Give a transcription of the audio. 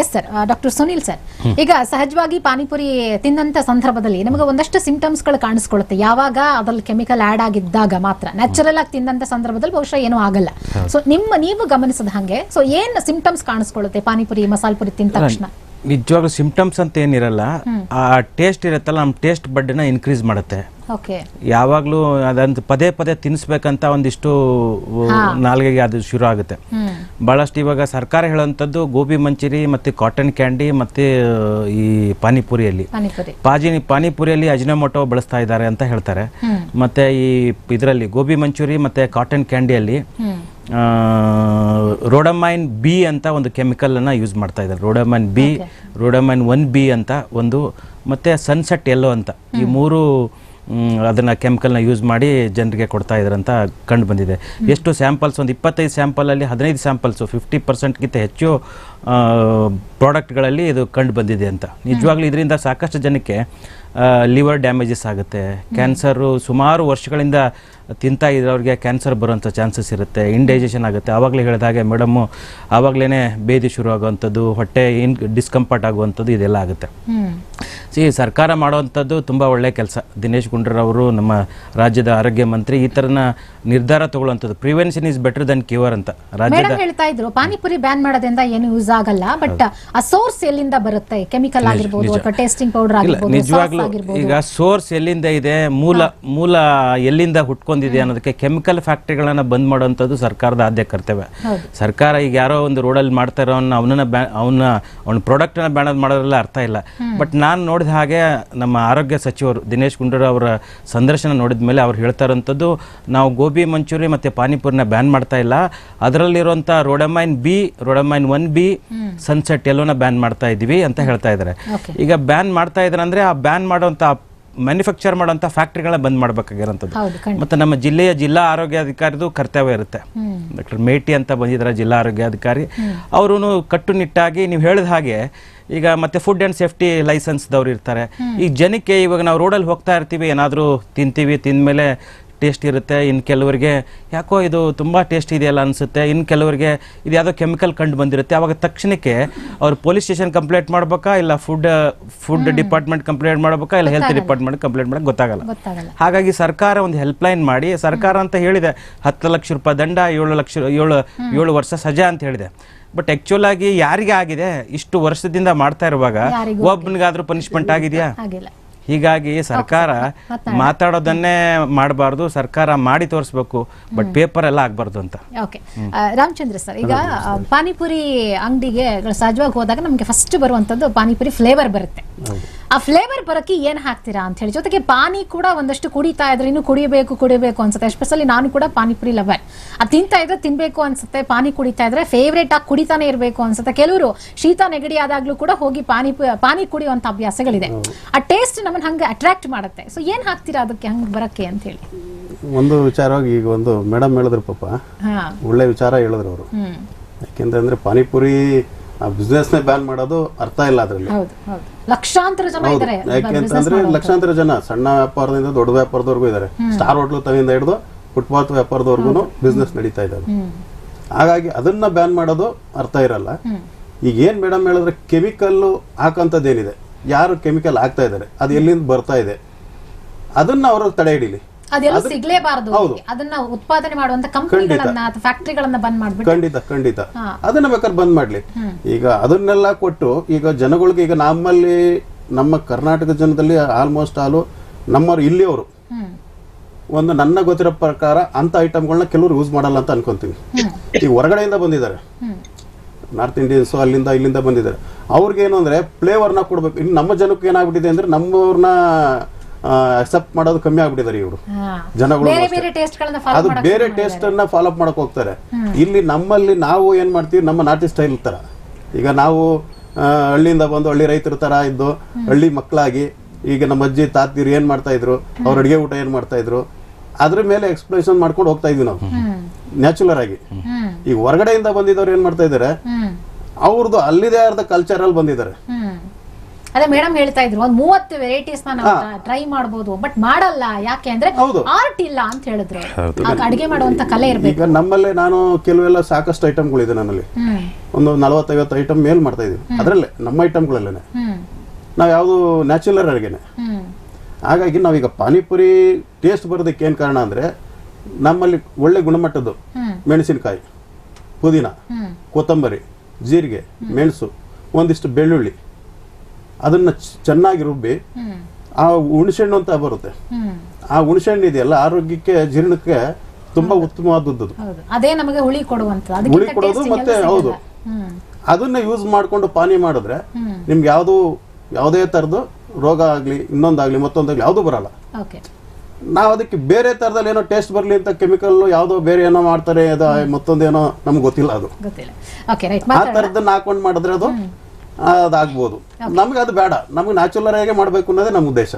Yes sir. Doctor Sunil sir, ಈಗ ಸಹಜವಾಗಿ ಪಾನಿಪುರಿ ತಿಂದಂತ ಸಂದರ್ಭದಲ್ಲಿ ನಮಗೆ ಒಂದಷ್ಟು ಸಿಂಪ್ಟಮ್ಸ್ ಗಳು ಕಾಣಿಸ್ಕೊಳ್ಳುತ್ತೆ. ಯಾವಾಗ ಅದ್ರಲ್ಲಿ ಕೆಮಿಕಲ್ ಆಡ್ ಆಗಿದ್ದಾಗ ಮಾತ್ರ. ನ್ಯಾಚುರಲ್ ಆಗಿ ತಿಂದಂತ ಸಂದರ್ಭದಲ್ಲಿ ಬಹುಶಃ ಏನೂ ಆಗಲ್ಲ. ಸೊ ನೀವು ಗಮನಿಸಿದ ಹಾಗೆ ಸೊ ಏನ್ ಸಿಂಪ್ಟಮ್ಸ್ ಕಾಣಿಸ್ಕೊಳ್ಳುತ್ತೆ ಪಾನಿಪುರಿ ಮಸಾಲೆ ಪುರಿ ತಿಂದ ತಕ್ಷಣ? ನಿಜವಾಗ್ಲೂ ಸಿಂಪ್ಟಮ್ಸ್ ಅಂತ ಏನಿರಲ್ಲ, ಆ ಟೇಸ್ಟ್ ಇರುತ್ತಲ್ಲ, ನಮ್ಮ ಟೇಸ್ಟ್ ಬಡ್ಡನ್ನ ಇನ್ಕ್ರೀಸ್ ಮಾಡುತ್ತೆ. ಯಾವಾಗ್ಲೂ ಅದಂತ ಪದೇ ಪದೇ ತಿನ್ನಿಸ್ಬೇಕಂತ ಒಂದಿಷ್ಟು ನಾಲ್ಗೆಗೆ ಅದು ಶುರು ಆಗುತ್ತೆ. ಬಹಳಷ್ಟು ಇವಾಗ ಸರ್ಕಾರ ಹೇಳುವಂಥದ್ದು ಗೋಬಿ ಮಂಚೂರಿ ಮತ್ತೆ ಕಾಟನ್ ಕ್ಯಾಂಡಿ ಮತ್ತೆ ಈ ಪಾನಿಪುರಿಯಲ್ಲಿ ಪಾನಿಪುರಿಯಲ್ಲಿ ಅಜಿನೋಮೋಟೊ ಬಳಸ್ತಾ ಇದ್ದಾರೆ ಅಂತ ಹೇಳ್ತಾರೆ. ಮತ್ತೆ ಈ ಇದರಲ್ಲಿ ಗೋಬಿ ಮಂಚೂರಿ ಮತ್ತೆ ಕಾಟನ್ ಕ್ಯಾಂಡಿಯಲ್ಲಿ ರೋಡಮೈನ್ ಬಿ ಅಂತ ಒಂದು ಕೆಮಿಕಲ್ ಅನ್ನ ಯೂಸ್ ಮಾಡ್ತಾ ಇದ್ದಾರೆ. ರೋಡಮೈನ್ ಬಿ, ರೋಡಮೈನ್ 1B ಅಂತ ಒಂದು, ಮತ್ತೆ ಸನ್ಸೆಟ್ ಎಲ್ಲೋ ಅಂತ, ಈ ಮೂರು ಅದನ್ನ ಕೆಮಿಕಲ್ನ ಯೂಸ್ ಮಾಡಿ ಜನರಿಗೆ ಕೊಡ್ತಾ ಇದ್ದಾರೆ ಅಂತ ಕಂಡು ಬಂದಿದೆ. ಎಷ್ಟು ಸ್ಯಾಂಪಲ್ಸ್, ಒಂದು 25 ಸ್ಯಾಂಪಲಲ್ಲಿ 15 ಸ್ಯಾಂಪಲ್ಸು 50%ಗಿಂತ ಹೆಚ್ಚು ಪ್ರಾಡಕ್ಟ್ಗಳಲ್ಲಿ ಇದು ಕಂಡು ಬಂದಿದೆ ಅಂತ. ನಿಜವಾಗ್ಲೂ ಇದರಿಂದ ಸಾಕಷ್ಟು ಜನಕ್ಕೆ ಲಿವರ್ ಡ್ಯಾಮೇಜಸ್ ಆಗುತ್ತೆ, ಕ್ಯಾನ್ಸರು ಸುಮಾರು ವರ್ಷಗಳಿಂದ ತಿಂತಾ ಇರೋರಿಗೆ ಕ್ಯಾನ್ಸರ್ ಬರುವಂಥ ಚಾನ್ಸಸ್ ಇರುತ್ತೆ, ಇಂಡೈಜೆಷನ್ ಆಗುತ್ತೆ. ಆವಾಗಲೇ ಹೇಳಿದಾಗೆ ಮೇಡಮ್ಮು ಆವಾಗಲೇ ಬೇದಿ ಶುರು ಆಗುವಂಥದ್ದು, ಹೊಟ್ಟೆ ಡಿಸ್ಕಂಫರ್ಟ್ ಆಗುವಂಥದ್ದು ಇದೆಲ್ಲ ಆಗುತ್ತೆ. ಸರ್ಕಾರ ಮಾಡುವಂಥದ್ದು ತುಂಬ ಒಳ್ಳೆಯ ಕೆಲಸ. ದಿನೇಶ್ ಗುಂಡೂರಾವ್ ನಮ್ಮ ರಾಜ್ಯದ ಆರೋಗ್ಯ ಮಂತ್ರಿ ಈ ಥರನ ನಿರ್ಧಾರ ತಗೊಳ್ಳುವಂಥದ್ದು. Prevention is better than cure ಅಂತ ರಾಜ್ಯದ ಹೇಳ್ತಾ ಇದ್ರು. ಪಾನಿಪುರಿ ಬ್ಯಾನ್ ಮಾಡೋದ್ರಿಂದ ಏನು ಯೂಸ್ ಆಗಲ್ಲ, ಬಟ್ ಆ ಸೋರ್ಸ್ ಎಲ್ಲಿಂದ ಬರುತ್ತೆ, ಕೆಮಿಕಲ್ ಆಗಿರ್ಬೋದು ಅಥವಾ ಟೇಸ್ಟಿಂಗ್ ಪೌಡರ್ ಆಗಿರ್ಬೋದು, ನಿಜವಾಗ್ಲೂ ಈಗ ಸೋರ್ಸ್ ಎಲ್ಲಿಂದ ಇದೆ, ಮೂಲ ಎಲ್ಲಿಂದ ಹುಟ್ಕೊಂಡಿದೆ ಅನ್ನೋದಕ್ಕೆ ಕೆಮಿಕಲ್ ಫ್ಯಾಕ್ಟರಿಗಳನ್ನ ಬಂದ್ ಮಾಡುವಂಥದ್ದು ಸರ್ಕಾರದ ಆದ್ಯ ಕರ್ತವ್ಯ. ಸರ್ಕಾರ ಈಗ ಯಾರೋ ಒಂದು ರೋಡಲ್ಲಿ ಮಾಡ್ತಾ ಇರೋ ಅವನ ಪ್ರಾಡಕ್ಟ್ ನ ಬ್ಯಾನ್ ಮಾಡೋದ್ರಲ್ಲ ಅರ್ಥ ಇಲ್ಲ. ಬಟ್ ನಾನು ನೋಡಿದ ಹಾಗೆ ನಮ್ಮ ಆರೋಗ್ಯ ಸಚಿವರು ದಿನೇಶ್ ಗುಂಡೂರಾವ್ ಅವರ ಸಂದರ್ಶನ ನೋಡಿದ ಮೇಲೆ ಅವ್ರು ಹೇಳ್ತಾ ಇರೋಂಥದ್ದು, ನಾವು ಗೋಬಿ ಮಂಚೂರಿ ಮತ್ತೆ ಪಾನಿಪುರಿನ ಬ್ಯಾನ್ ಮಾಡ್ತಾ ಇಲ್ಲ, ಅದರಲ್ಲಿರುವಂಥ rhodamine B, rhodamine 1B, sunset ಎಲ್ಲೋನ ಬ್ಯಾನ್ ಮಾಡ್ತಾ ಇದೀವಿ ಅಂತ ಹೇಳ್ತಾ ಇದ್ದಾರೆ. ಈಗ ಬ್ಯಾನ್ ಮಾಡ್ತಾ ಇದ್ದಾರೆ ಅಂದ್ರೆ ಆ ಬ್ಯಾನ್ ಮಾಡುವಂತ ಮ್ಯಾನುಫ್ಯಾಕ್ಚರ್ ಮಾಡುವಂಥ ಫ್ಯಾಕ್ಟ್ರಿಗಳನ್ನ ಬಂದ್ ಮಾಡಬೇಕಾಗಿರೋಂಥದ್ದು. ಮತ್ತು ನಮ್ಮ ಜಿಲ್ಲಾ ಆರೋಗ್ಯಾಧಿಕಾರಿದು ಕರ್ತವ್ಯ ಇರುತ್ತೆ. ಡಾಕ್ಟರ್ ಮೇಟಿ ಅಂತ ಬಂದಿದ್ದಾರೆ ಜಿಲ್ಲಾ ಆರೋಗ್ಯಾಧಿಕಾರಿ, ಅವರು ಕಟ್ಟುನಿಟ್ಟಾಗಿ ನೀವು ಹೇಳಿದ ಹಾಗೆ ಈಗ ಮತ್ತೆ ಫುಡ್ ಆ್ಯಂಡ್ ಸೇಫ್ಟಿ ಲೈಸೆನ್ಸ್ದವ್ರು ಇರ್ತಾರೆ. ಈಗ ಜನಕ್ಕೆ ಇವಾಗ ನಾವು ರೋಡಲ್ಲಿ ಹೋಗ್ತಾ ಇರ್ತೀವಿ, ಏನಾದರೂ ತಿಂತೀವಿ, ತಿಂದಮೇಲೆ ಟೇಸ್ಟ್ ಇರುತ್ತೆ, ಇನ್ನು ಕೆಲವರಿಗೆ ಯಾಕೋ ಇದು ತುಂಬ ಟೇಸ್ಟ್ ಇದೆಯಲ್ಲ ಅನಿಸುತ್ತೆ, ಇನ್ನು ಕೆಲವರಿಗೆ ಇದು ಯಾವುದೋ ಕೆಮಿಕಲ್ ಕಂಡು ಬಂದಿರುತ್ತೆ. ಆವಾಗ ತಕ್ಷಣಕ್ಕೆ ಅವ್ರು ಪೊಲೀಸ್ ಸ್ಟೇಷನ್ ಕಂಪ್ಲೇಂಟ್ ಮಾಡ್ಬೇಕಾ, ಇಲ್ಲ ಫುಡ್ ಡಿಪಾರ್ಟ್ಮೆಂಟ್ ಕಂಪ್ಲೇಂಟ್ ಮಾಡ್ಬೇಕಾ, ಇಲ್ಲ ಹೆಲ್ತ್ ಡಿಪಾರ್ಟ್ಮೆಂಟ್ ಕಂಪ್ಲೇಂಟ್ ಮಾಡೋಕೆ ಗೊತ್ತಾಗಲ್ಲ. ಹಾಗಾಗಿ ಸರ್ಕಾರ ಒಂದು ಹೆಲ್ಪ್ಲೈನ್ ಮಾಡಿ, ಸರ್ಕಾರ ಅಂತ ಹೇಳಿದೆ 10 ಲಕ್ಷ ರೂಪಾಯಿ ದಂಡ, 7 ವರ್ಷ ಸಜಾ ಅಂತ ಹೇಳಿದೆ. ಬಟ್ ಆಕ್ಚುಲ್ ಆಗಿ ಯಾರಿಗೆ ಆಗಿದೆ, ಇಷ್ಟು ವರ್ಷದಿಂದ ಮಾಡ್ತಾ ಇರುವಾಗ ಒಬ್ಬನಿಗಾದ್ರೂ ಪನಿಷ್ಮೆಂಟ್ ಆಗಿದೆಯಾ? ಹೀಗಾಗಿ ಸರ್ಕಾರ ಮಾತಾಡೋದನ್ನೇ ಮಾಡಬಾರ್ದು, ಸರ್ಕಾರ ಮಾಡಿ ತೋರಿಸ್ಬೇಕು, ಬಟ್ ಪೇಪರ್ ಎಲ್ಲ ಆಗ್ಬಾರ್ದು ಅಂತ. ಓಕೆ ರಾಮಚಂದ್ರ ಸರ್, ಈಗ ಪಾನಿಪುರಿ ಅಂಗಡಿಗೆ ಸಹಜವಾಗಿ ಹೋದಾಗ ನಮಗೆ ಫಸ್ಟ್ ಬರುವಂತದ್ದು ಪಾನಿಪುರಿ ಫ್ಲೇವರ್ ಬರುತ್ತೆ. ಆ ಫ್ಲೇವರ್ ಬರಕ್ಕೆ ಏನ್ ಹಾಕ್ತೀರಾ ಅಂತ ಹೇಳಿ, ಜೊತೆಗೆ ಪಾನಿ ಕೂಡ ಒಂದಷ್ಟು ಕುಡಿತಾ ಇದ್ರೆ ಇನ್ನು ಕುಡಿಬೇಕು ಅನ್ಸುತ್ತೆ. ಎಸ್ಪೆಷಲಿ ನಾನು ಕೂಡ ಪಾನಿಪುರಿ ಲವರ್. ಅದು ತಿಂತಾ ಇದ್ರೆ ತಿನ್ಬೇಕು ಅನ್ಸುತ್ತೆ, ಪಾನಿ ಕುಡಿತಾ ಇದ್ರೆ ಫೇವ್ರೇಟ್ ಆಗಿ ಕುಡಿತಾನೆ ಇರಬೇಕು ಅನ್ಸುತ್ತೆ. ಕೆಲವರು ಶೀತ ನೆಗಡಿ ಆದಾಗ್ಲೂ ಕೂಡ ಹೋಗಿ ಪಾನಿ ಕುಡಿಯುವಂತ ಅಭ್ಯಾಸಗಳಿದೆ. ಆ ಟೇಸ್ಟ್ ನಮ್ಮನ್ನ ಹಂಗೆ ಅಟ್ರಾಕ್ಟ್ ಮಾಡುತ್ತೆ. ಸೊ ಏನ್ ಹಾಕ್ತೀರಾ ಅದಕ್ಕೆ ಹಂಗೆ ಬರಕ್ಕೆ ಅಂತ ಹೇಳಿ? ಒಂದು ವಿಚಾರವಾಗಿ ಈಗ ಒಂದು ಮೇಡಮ್ ಹೇಳಿದ್ರು, ಪಾಪ ಒಳ್ಳೆ ವಿಚಾರ ಹೇಳಿದ್ರು ಅವರು. ಯಾಕೆಂದ್ರೆ ಪಾನಿಪುರಿ ಬಿಸ್ನೆಸ್ ನೇ ಬ್ಯಾನ್ ಮಾಡೋದು ಅರ್ಥ ಇಲ್ಲ ಅದರಲ್ಲಿ. ಲಕ್ಷಾಂತರ ಜನ ಇದ್ದಾರೆ. ಯಾಕೆಂತಂದ್ರೆ ಲಕ್ಷಾಂತರ ಜನ ಸಣ್ಣ ವ್ಯಾಪಾರದಿಂದ ದೊಡ್ಡ ವ್ಯಾಪಾರದವರೆಗೂ ಇದ್ದಾರೆ. ಸ್ಟಾರ್ ಹೋಟ್ಲು ತವಿಂದ ಹಿಡಿದು ಫುಟ್ಪಾತ್ ವ್ಯಾಪಾರದವರೆಗೂ ಬಿಸ್ನೆಸ್ ನಡೀತಾ ಇದ್ದಾರೆ. ಹಾಗಾಗಿ ಅದನ್ನ ಬ್ಯಾನ್ ಮಾಡೋದು ಅರ್ಥ ಇರಲ್ಲ. ಈಗ ಏನ್ ಮೇಡಮ್ ಹೇಳಿದ್ರೆ ಕೆಮಿಕಲ್ ಹಾಕಂತದ್ದೇನಿದೆ, ಯಾರು ಕೆಮಿಕಲ್ ಹಾಕ್ತಾ ಇದ್ದಾರೆ, ಅದು ಎಲ್ಲಿಂದ ಬರ್ತಾ ಇದೆ, ಅದನ್ನ ಅವರು ತಡೆ ಹಿಡಿಲಿ. ಅದೆಲ್ಲ ಸಿಗ್ಲೇಬಾರದು. ಅದನ್ನ ಉತ್ಪಾದನೆ ಮಾಡುವಂತ ಕಂಪನಿಗಳನ್ನ ಅಥವಾ ಫ್ಯಾಕ್ಟರಿಗಳನ್ನ ಬಂದ್ ಮಾಡ್ಬಿಟ್ಟು ಖಂಡಿತ ಅದನ್ನ ಬೇಕಾದ್ರೆ ಬಂದ್ ಮಾಡ್ಲಿ. ಈಗ ಅದನ್ನೆಲ್ಲ ಕೊಟ್ಟು ಈಗ ಜನಗಳಿಗೆ, ಈಗ ನಮ್ಮಲ್ಲಿ ನಮ್ಮ ಕರ್ನಾಟಕ ಜನದಲ್ಲಿ ಆಲ್ಮೋಸ್ಟ್ ಆಲು ನಮ್ಮವ್ರು ಇಲ್ಲಿಯವರು ಒಂದು ನನ್ನ ಗೊತ್ತಿರೋ ಪ್ರಕಾರ ಅಂತ ಐಟಮ್ಗಳನ್ನ ಕೆಲವರು ಯೂಸ್ ಮಾಡಲ್ಲ ಅಂತ ಅನ್ಕೊಂತೀವಿ. ಈಗ ಹೊರಗಡೆಯಿಂದ ಬಂದಿದ್ದಾರೆ, ನಾರ್ತ್ ಇಂಡಿಯನ್ಸ್ ಅಲ್ಲಿಂದ ಇಲ್ಲಿಂದ ಬಂದಿದ್ದಾರೆ. ಅವ್ರಿಗೇನು ಅಂದ್ರೆ ಫ್ಲೇವರ್ನ ಕೊಡ್ಬೇಕು. ಇನ್ನು ನಮ್ಮ ಜನಕ್ಕೆ ಏನಾಗ್ಬಿಟ್ಟಿದೆ ಅಂದ್ರೆ ನಮ್ಮವ್ರನ್ನ ಅಕ್ಸೆಪ್ಟ್ ಮಾಡೋದು ಕಮ್ಮಿ ಆಗ್ಬಿಟ್ಟಿದ್ದಾರೆ ಇವರು ಜನಗಳು. ಅದು ಬೇರೆ ಟೇಸ್ಟ್ ಅನ್ನ ಫಾಲೋ ಅಪ್ ಮಾಡಕ್ ಹೋಗ್ತಾರೆ. ಇಲ್ಲಿ ನಮ್ಮಲ್ಲಿ ನಾವು ಏನ್ ಮಾಡ್ತೀವಿ, ನಮ್ಮ ನಾಟಿ ಸ್ಟೈಲ್ ತರ. ಈಗ ನಾವು ಹಳ್ಳಿಯಿಂದ ಬಂದು ಹಳ್ಳಿ ರೈತರ ತರ ಇದ್ದು ಹಳ್ಳಿ ಮಕ್ಕಳಾಗಿ, ಈಗ ನಮ್ಮ ಅಜ್ಜಿ ತಾತಿರು ಏನ್ ಮಾಡ್ತಾ ಇದ್ರು, ಅವ್ರ ಅಡಿಗೆ ಊಟ ಏನ್ ಮಾಡ್ತಾ ಇದ್ರು, ಅದ್ರ ಮೇಲೆ ಎಕ್ಸ್ಪ್ಲನೇಷನ್ ಮಾಡ್ಕೊಂಡು ಹೋಗ್ತಾ ಇದ್ವಿ ನಾವು ನ್ಯಾಚುರಲ್ ಆಗಿ. ಈಗ ಹೊರಗಡೆಯಿಂದ ಬಂದಿದ್ದವ್ರು ಏನ್ ಮಾಡ್ತಾ ಇದಾರೆ, ಅವ್ರದ್ದು ಅಲ್ಲಿದೆ ಆದ ಕಲ್ಚರ್ ಅಲ್ಲಿ ಬಂದಿದ್ದಾರೆ. ಅದೇ ಮೇಡಮ್ ಹೇಳ್ತಾ ಇದ್ರು ಒಂದ್ 30 ವೆರೈಟೀಸ್ ನಾವು ಟ್ರೈ ಮಾಡಬಹುದು, ಬಟ್ ಮಾಡಲ್ಲ. ಯಾಕೆ ಅಂದ್ರೆ ಹೌದು. ಆರ್ಟ್ ಇಲ್ಲ ಅಂತ ಹೇಳಿದ್ರು. ಅಡಿಗೆ ಮಾಡುವಂತ ಕಲೆ ಇರ್ಬೇಕು. ಈಗ ನಮ್ಮಲ್ಲೇ ನಾನು ಕೆಲವೆಲ್ಲ ಸಾಕಷ್ಟು ಐಟಮ್ಗಳಿದೆ ನನ್ನಲ್ಲಿ, ಒಂದು 40-50 ಐಟಮ್ ಮೇಲ್ ಮಾಡ್ತಾ ಇದೀವಿ. ಅದರಲ್ಲೇ ನಮ್ಮ ಐಟಮ್ಗಳಲ್ಲೇನೆ ನಾವು ಯಾವುದು ನ್ಯಾಚುರಲ್ ಅಡುಗೆನೆ. ಹಾಗಾಗಿ ನಾವೀಗ ಪಾನಿಪುರಿ ಟೇಸ್ಟ್ ಬರೋದಕ್ಕೆ ಏನು ಕಾರಣ ಅಂದರೆ ನಮ್ಮಲ್ಲಿ ಒಳ್ಳೆ ಗುಣಮಟ್ಟದ್ದು ಮೆಣಸಿನಕಾಯಿ, ಪುದೀನ, ಕೊತ್ತಂಬರಿ, ಜೀರಿಗೆ, ಮೆಣಸು, ಒಂದಿಷ್ಟು ಬೆಳ್ಳುಳ್ಳಿ, ಅದನ್ನು ಚೆನ್ನಾಗಿ ರುಬ್ಬಿ ಆ ಹುಣಸೆಹಣ್ಣು ಅಂತ ಬರುತ್ತೆ. ಆ ಹುಣಸೆಹಣ್ಣು ಇದೆಯಲ್ಲ ಆರೋಗ್ಯಕ್ಕೆ, ಜೀರ್ಣಕ್ಕೆ ತುಂಬಾ ಉತ್ತಮವಾದದ್ದು. ಅದೇ ನಮಗೆ ಹುಳಿ ಕೊಡುವಂತ ಹುಳಿ ಕೊಡೋದು. ಮತ್ತೆ ಹೌದು, ಅದನ್ನ ಯೂಸ್ ಮಾಡ್ಕೊಂಡು ಪಾನಿ ಮಾಡಿದ್ರೆ ನಿಮ್ಗೆ ಯಾವುದೇ ತರದ್ದು ರೋಗ ಆಗ್ಲಿ, ಇನ್ನೊಂದಾಗ್ಲಿ, ಮತ್ತೊಂದಾಗ್ಲಿ ಯಾವುದು ಬರಲ್ಲ. ನಾವು ಅದಕ್ಕೆ ಬೇರೆ ತರದಲ್ಲಿ ಏನೋ ಟೇಸ್ಟ್ ಬರ್ಲಿ ಅಂತ ಕೆಮಿಕಲ್ ಯಾವುದೋ ಬೇರೆ ಏನೋ ಮಾಡ್ತಾರೆ, ಅದು ಮತ್ತೊಂದೇನೋ ನಮ್ಗೆ ಗೊತ್ತಿಲ್ಲ. ಅದು ಆ ತರದನ್ನ ಹಾಕೊಂಡು ಮಾಡಿದ್ರೆ ಅದಾಗ್ಬೋದು. ನಮ್ಗೆ ಅದು ಬೇಡ, ನಮ್ಗೆ ನ್ಯಾಚುರಲ್ ಆಗಿ ಮಾಡ್ಬೇಕು ಅನ್ನೋದೇ ನಮ್ಮ ಉದ್ದೇಶ.